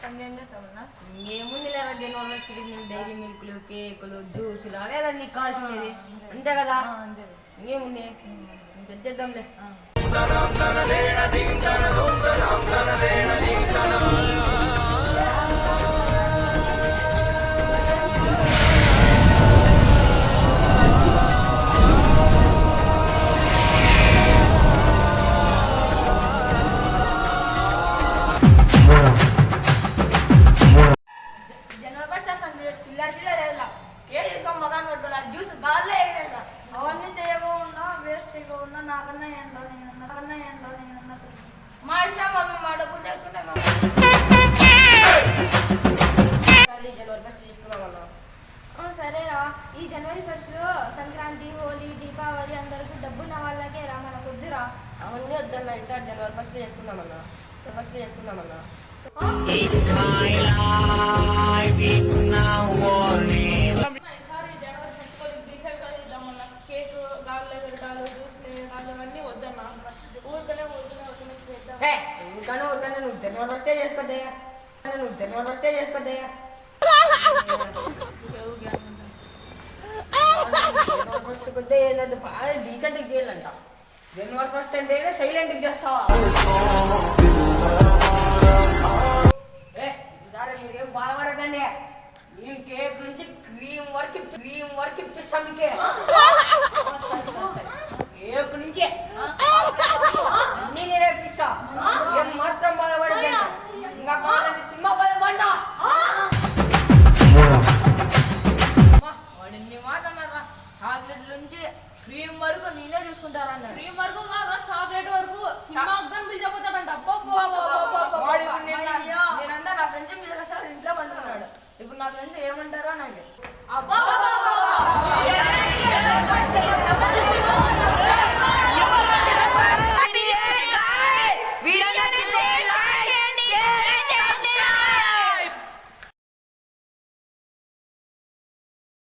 ఇంకేం చేస్తామన్నా? ఏముంది లేదా జనవరి ఫస్ట్ డైరీ మిల్క్లు కేకులు జ్యూసులు అవే కదా నీకు కావాల్సింది అంతే కదా. అంతే. ఇంకేముంది తెచ్చేద్దాంలే. జనవరి ఫస్ట్ వస్తుంది, చిల్లర చిల్లర వెళ్ళా ఏ తీసుకొని మగాన్ కొట్టుకోలే, జ్యూస్ గాల్లో వేయగల అవన్నీ చేయకుండా వేస్ట్ చేయకుండా నాకన్నా ఏంటో నేను మా ఇష్టం మమ్మీ, మా డబ్బులు తెచ్చుకుంటే జనవరి ఫస్ట్ తీసుకున్నామన్నా. సరేరా, ఈ జనవరి ఫస్ట్లో సంక్రాంతి, హోలీ, దీపావళి అందరికీ డబ్బున్న వాళ్ళకే రా, మనకు వద్దురా. అవన్నీ వద్దన్నా, ఈసారి జనవరి ఫస్ట్ చేసుకుందామన్నా. ఈసారి జనవరి ఫస్ట్ కొద్దిగా డీసెంట్ గా ఇద్దామన్నా. కేక్ గాల్లో ఎగరడాలు, జ్యూస్ గాలు అవన్నీ వద్దన్నా. ఊరికనే చేద్దాం. ఊరికనే నువ్వు జనవరి ఫస్టే చేసుకోద్దే. ఫస్ట్ కొద్దిగా ఏంటంటే బాగా డీసెంట్గా చేయాలంట. జనవరి ఫస్ట్ అంటే సైలెంట్గా చేస్తావా? మీరేం బాధపడకండి, నేను కేక్ నుంచి క్రీమ్ వర్క్ ఇప్పిస్తాం మీకే. కేక్ నుంచి అన్నీ నేనే ఇప్పిస్తా, ఏం మాత్రం బాధపడకండి. ఇంకా కావాలంటే సినిమా బాధపడ్డ వాడు ఎన్ని మాట అన్నారా, చాక్లెట్ నుంచి క్రీమ్ వరకు నేనే చూసుకుంటారా అన్నాడు. క్రీమ్ వరకు కాదు, చాక్లెట్ వరకు సినిమా పిలిచిపోతాడంట. నేనంతా నా ఫ్రెండ్స్ మీద ఇంట్లో పండుకున్నాడు. ఇప్పుడు నా ఫ్రెండ్స్ ఏమంటారో నాకు. అబ్బా